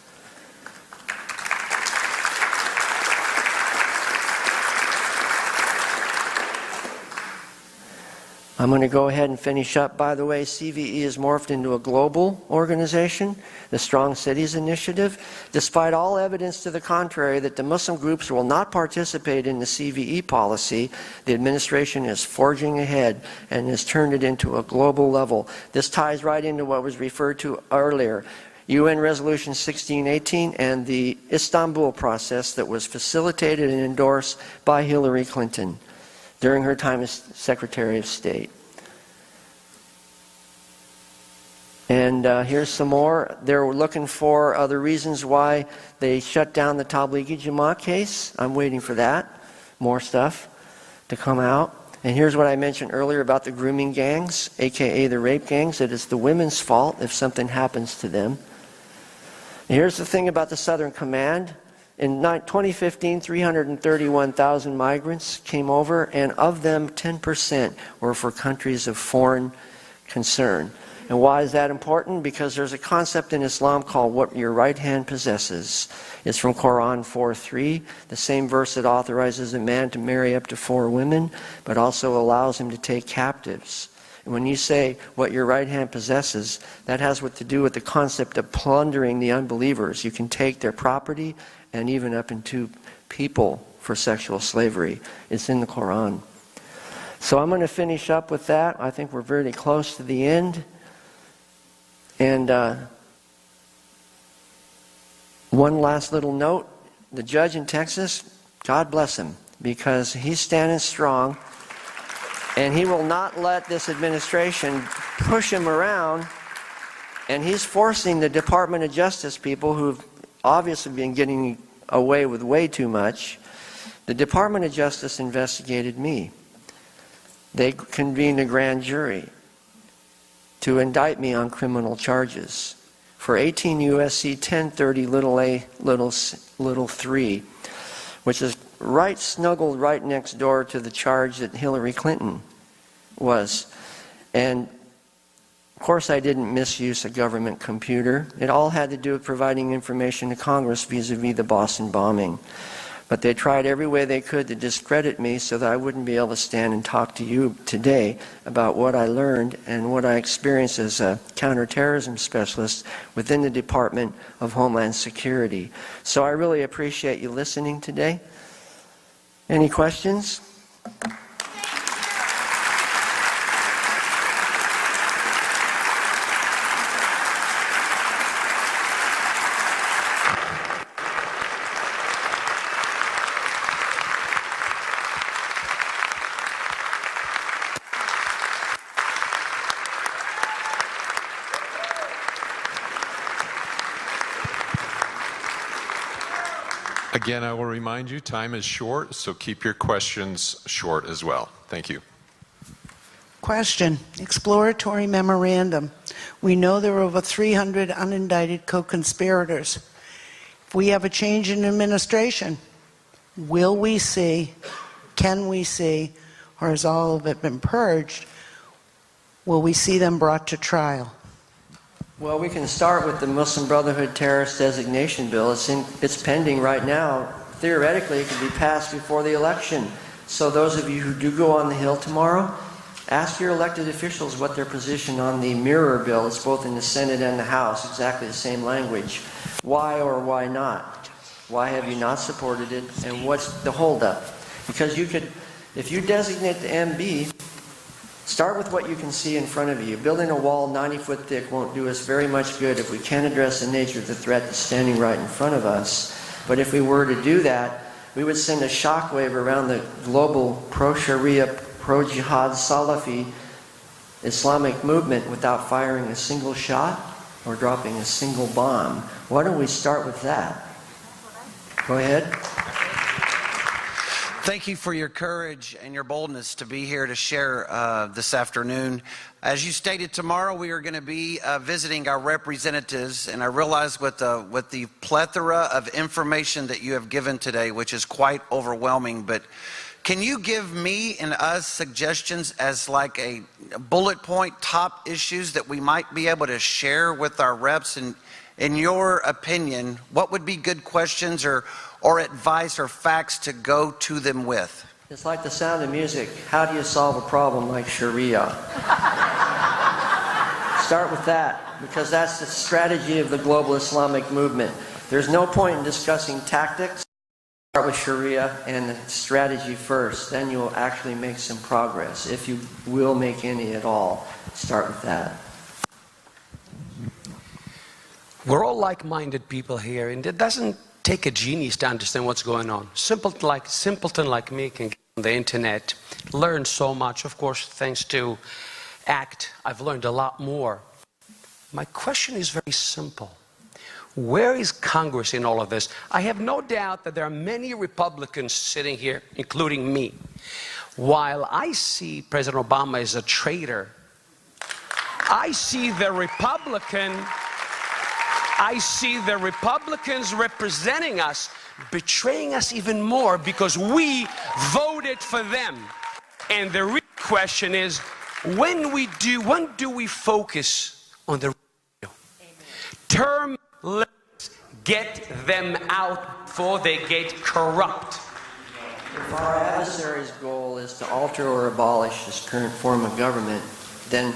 I'm going to go ahead and finish up. By the way, CVE has morphed into a global organization, the Strong Cities Initiative. Despite all evidence to the contrary that the Muslim groups will not participate in the CVE policy, the administration is forging ahead and has turned it into a global level. This ties right into what was referred to earlier. UN Resolution 1618 and the Istanbul process that was facilitated and endorsed by Hillary Clinton during her time as Secretary of State. And here's some more. They're looking for other reasons why they shut down the Tablighi Jamaat case. I'm waiting for that. More stuff to come out. And here's what I mentioned earlier about the grooming gangs, aka the rape gangs, that it's the women's fault if something happens to them. And here's the thing about the Southern Command. In 2015, 331,000 migrants came over, and of them, 10% were for countries of foreign concern. And why is that important? Because there's a concept in Islam called what your right hand possesses. It's from Quran 4:3, the same verse that authorizes a man to marry up to 4 women, but also allows him to take captives. And when you say what your right hand possesses, that has what to do with the concept of plundering the unbelievers. You can take their property and even up into people for sexual slavery. It's in the Quran. So I'm going to finish up with that. I think we're very close to the end. And one last little note. The judge in Texas, God bless him, because he's standing strong, and he will not let this administration push him around, and he's forcing the Department of Justice people who've obviously been getting away with way too much. The Department of Justice investigated me. They convened a grand jury to indict me on criminal charges for 18 U.S.C. 1030 little a little 3, which is snuggled right next door to the charge that Hillary Clinton was. And of course I didn't misuse a government computer. It all had to do with providing information to Congress vis-a-vis the Boston bombing. But they tried every way they could to discredit me so that I wouldn't be able to stand and talk to you today about what I learned and what I experienced as a counterterrorism specialist within the Department of Homeland Security. So I really appreciate you listening today. Any questions? Again, I will remind you, time is short, so keep your questions short as well. Thank you. Question. Exploratory memorandum. We know there are over 300 unindicted co-conspirators. If we have a change in administration, will we see, can we see, or has all of it been purged, will we see them brought to trial? Well, we can start with the Muslim Brotherhood Terrorist Designation Bill. It's pending right now. Theoretically, it could be passed before the election. So those of you who do go on the Hill tomorrow, ask your elected officials what their position on the mirror bill. It's both in the Senate and the House, exactly the same language. Why or why not? Why have you not supported it, and what's the holdup? Because you could, if you designate the MB, start with what you can see in front of you. Building a wall 90 foot thick won't do us very much good if we can't address the nature of the threat that's standing right in front of us. But if we were to do that, we would send a shockwave around the global pro-Sharia, pro-Jihad, Salafi Islamic movement without firing a single shot or dropping a single bomb. Why don't we start with that? Go ahead. Thank you for your courage and your boldness to be here to share this afternoon. As you stated, tomorrow we are going to be visiting our representatives, and I realize with the plethora of information that you have given today, which is quite overwhelming, but can you give me and us suggestions as like a bullet point top issues that we might be able to share with our reps? And in your opinion, what would be good questions or advice or facts to go to them with? It's like the sound of music. How do you solve a problem like Sharia? Start with that, because that's the strategy of the global Islamic movement. There's no point in discussing tactics. Start with Sharia and the strategy first. Then you'll actually make some progress. If you will make any at all, start with that. We're all like-minded people here, and it doesn't take a genius to understand what's going on. Simpleton like me can get on the internet, learn so much. Of course, thanks to ACT, I've learned a lot more. My question is very simple. Where is Congress in all of this? I have no doubt that there are many Republicans sitting here, including me. While I see President Obama as a traitor, I see the Republicans representing us betraying us even more because we voted for them. And the real question is, when do we focus on the real? Term limits, get them out before they get corrupt. If our adversary's goal is to alter or abolish this current form of government, then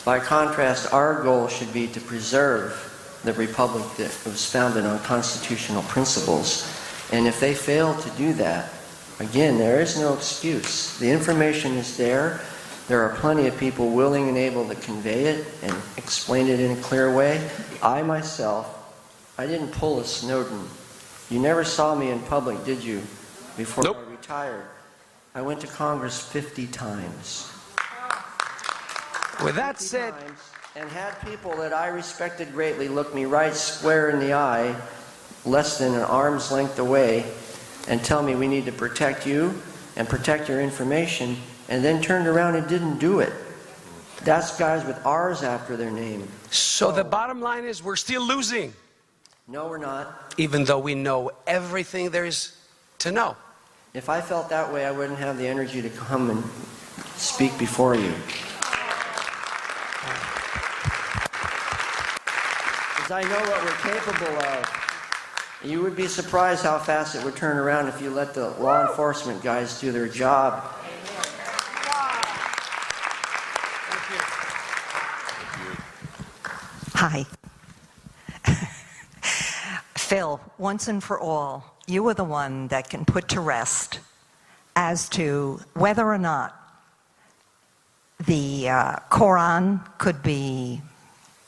by contrast, our goal should be to preserve the republic that was founded on constitutional principles. And if they fail to do that, again, there is no excuse. The information is there. There are plenty of people willing and able to convey it and explain it in a clear way. I myself, I didn't pull a Snowden. You never saw me in public, did you? Before Nope. I retired. retired. I went to Congress 50 times. With that 50 said, times, and had people that I respected greatly look me right square in the eye, less than an arm's length away, and tell me we need to protect you and protect your information, and then turned around and didn't do it. That's guys with R's after their name. so the bottom line is we're still losing, No, we're not. even though we know everything there is to know. If I felt that way, I wouldn't have the energy to come and speak before you. Because I know what we're capable of. You would be surprised how fast it would turn around if you let the law enforcement guys do their job. Hi. Phil, once and for all, you are the one that can put to rest as to whether or not the Quran could be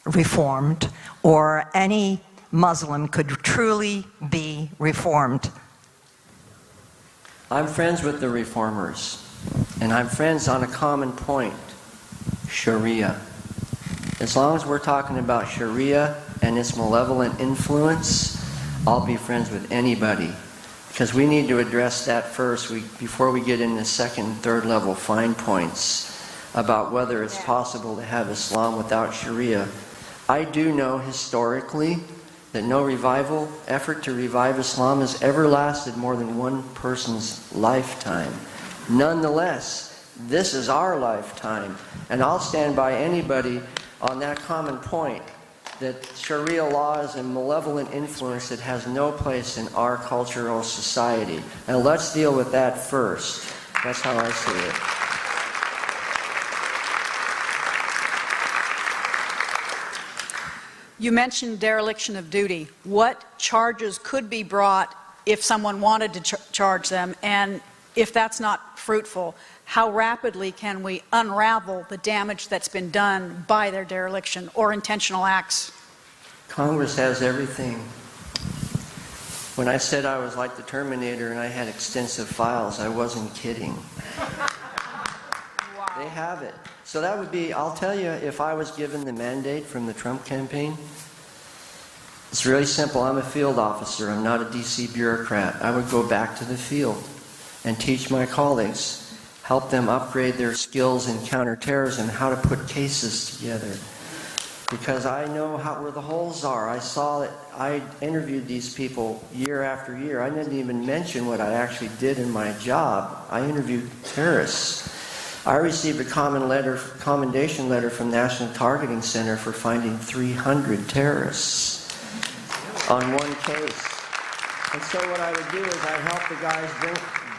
reformed or any Muslim could truly be reformed. I'm friends with the reformers, and I'm friends on a common point, Sharia. As long as we're talking about Sharia and its malevolent influence, I'll be friends with anybody. Because we need to address that first before we get into second and third level fine points about whether it's possible to have Islam without Sharia. I do know historically that no effort to revive Islam has ever lasted more than one person's lifetime. Nonetheless, this is our lifetime, and I'll stand by anybody on that common point that Sharia law is a malevolent influence that has no place in our cultural society. And let's deal with that first. That's how I see it. You mentioned dereliction of duty. What charges could be brought if someone wanted to charge them? And if that's not fruitful, how rapidly can we unravel the damage that's been done by their dereliction or intentional acts? Congress has everything. When I said I was like the Terminator and I had extensive files, I wasn't kidding. Wow. They have it. So that would be, I'll tell you, if I was given the mandate from the Trump campaign, it's really simple. I'm a field officer. I'm not a DC bureaucrat. I would go back to the field and teach my colleagues, help them upgrade their skills in counterterrorism, how to put cases together. Because I know where the holes are. I saw that. I interviewed these people year after year. I didn't even mention what I actually did in my job. I interviewed terrorists. I received a commendation letter from National Targeting Center for finding 300 terrorists on one case. And so what I would do is I'd help the guys bring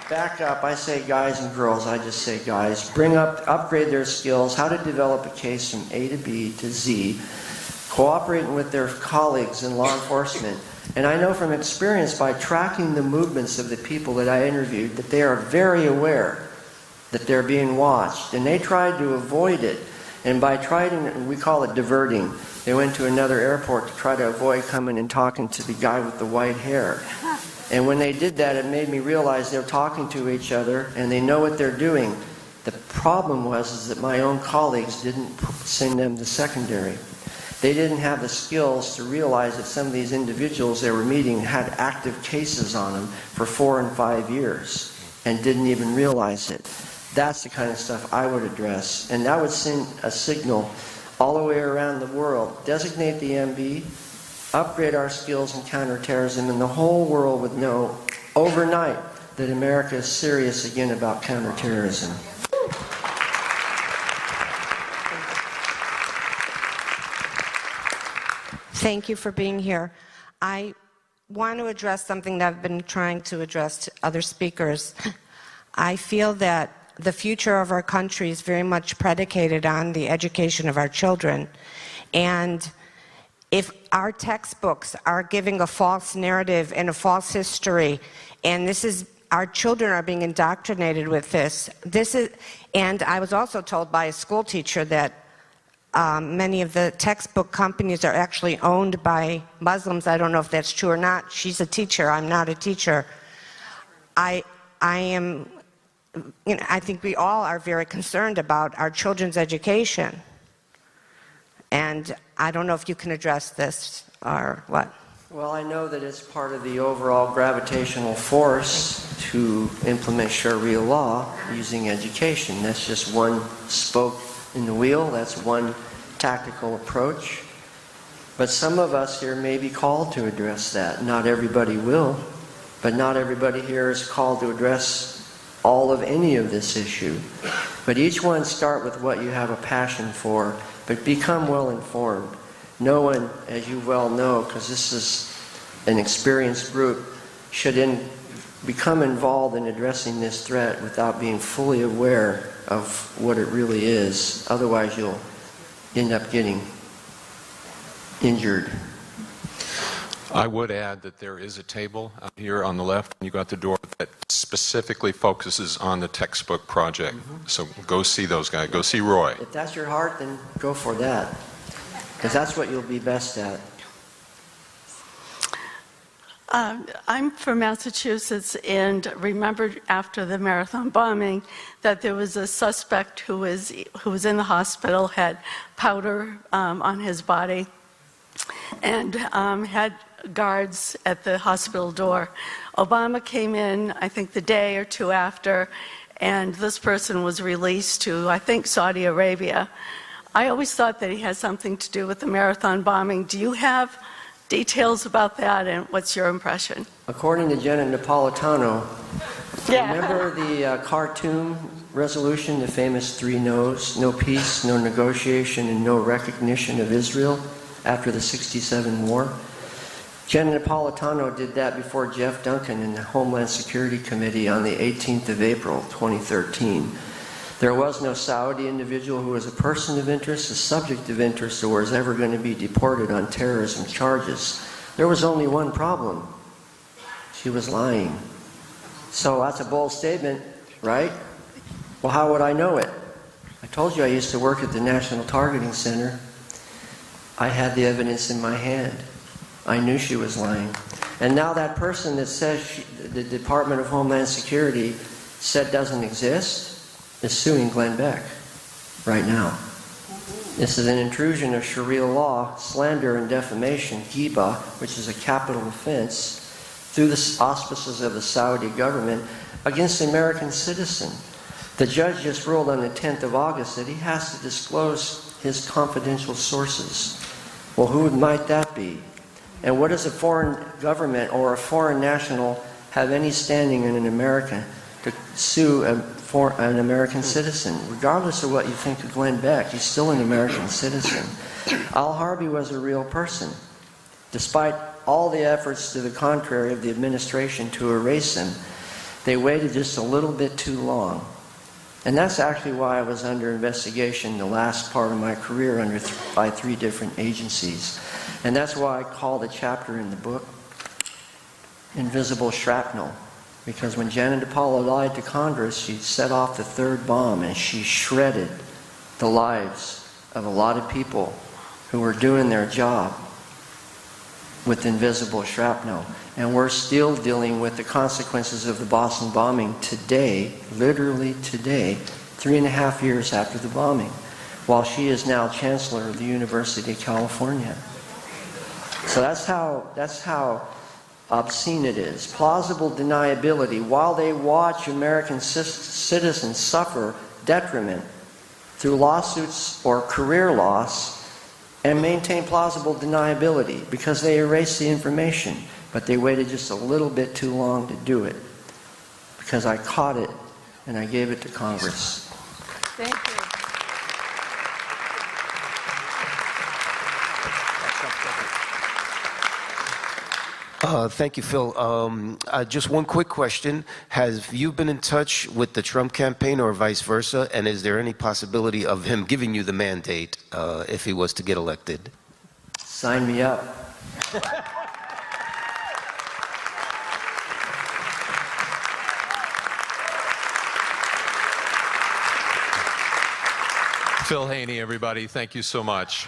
back up. I say guys and girls, I just say guys. Upgrade their skills, how to develop a case from A to B to Z, cooperating with their colleagues in law enforcement. And I know from experience by tracking the movements of the people that I interviewed that they are very aware that they're being watched. And they tried to avoid it. And by trying, we call it diverting. They went to another airport to try to avoid coming and talking to the guy with the white hair. And when they did that, it made me realize they're talking to each other and they know what they're doing. The problem was that my own colleagues didn't send them to secondary. They didn't have the skills to realize that some of these individuals they were meeting had active cases on them for 4 and 5 years and didn't even realize it. That's the kind of stuff I would address. And that would send a signal all the way around the world. Designate the MB, upgrade our skills in counterterrorism, and the whole world would know overnight that America is serious again about counterterrorism. Thank you for being here. I want to address something that I've been trying to address to other speakers. I feel that the future of our country is very much predicated on the education of our children. And if our textbooks are giving a false narrative and a false history, and our children are being indoctrinated with this, and I was also told by a school teacher that many of the textbook companies are actually owned by Muslims. I don't know if that's true or not. She's a teacher. I'm not a teacher. I think we all are very concerned about our children's education. And I don't know if you can address this or what. Well, I know that it's part of the overall gravitational force to implement Sharia law using education. That's just one spoke in the wheel. That's one tactical approach. But some of us here may be called to address that. Not everybody will, but not everybody here is called to address all of any of this issue. But each one start with what you have a passion for, but become well informed. No one, as you well know, because this is an experienced group, should become involved in addressing this threat without being fully aware of what it really is. Otherwise, you'll end up getting injured. I would add that there is a table out here on the left when you go out the door that specifically focuses on the textbook project. So go see those guys. Go see Roy. If that's your heart, then go for that, because that's what you'll be best at. I'm from Massachusetts, and remembered after the marathon bombing that there was a suspect who was in the hospital, had powder on his body, and had guards at the hospital door. Obama came in, I think, the day or two after, and this person was released to, I think, Saudi Arabia. I always thought that he had something to do with the marathon bombing. Do you have details about that, and what's your impression? According to Jenna Napolitano, remember the Khartoum resolution, the famous 3 no's: no peace, no negotiation, and no recognition of Israel after the '67 war? Jenna Napolitano did that before Jeff Duncan in the Homeland Security Committee on the 18th of April, 2013. There was no Saudi individual who was a person of interest, a subject of interest, or was ever going to be deported on terrorism charges. There was only one problem. She was lying. So that's a bold statement, right? Well, how would I know it? I told you I used to work at the National Targeting Center. I had the evidence in my hand. I knew she was lying. And now that person that says the Department of Homeland Security said doesn't exist is suing Glenn Beck right now. This is an intrusion of Sharia law, slander and defamation, ghibah, which is a capital offense, through the auspices of the Saudi government against an American citizen. The judge just ruled on the 10th of August that he has to disclose his confidential sources. Well, who might that be? And what does a foreign government or a foreign national have any standing in America to sue an American citizen? Regardless of what you think of Glenn Beck, he's still an American citizen. Al-Harbi was a real person. Despite all the efforts to the contrary of the administration to erase him, they waited just a little bit too long. And that's actually why I was under investigation the last part of my career by 3 different agencies. And that's why I called a chapter in the book Invisible Shrapnel. Because when Janet DePaula lied to Congress, she set off the 3rd bomb, and she shredded the lives of a lot of people who were doing their job with invisible shrapnel. And we're still dealing with the consequences of the Boston bombing today, literally today, 3.5 years after the bombing, while she is now Chancellor of the University of California. So that's how obscene it is. Plausible deniability. While they watch American citizens suffer detriment through lawsuits or career loss, and maintain plausible deniability because they erased the information, but they waited just a little bit too long to do it because I caught it and I gave it to Congress. Thank you. Thank you, Phil. Just one quick question. Have you been in touch with the Trump campaign or vice versa? And is there any possibility of him giving you the mandate if he was to get elected? Sign me up. Phil Haney, everybody, thank you so much.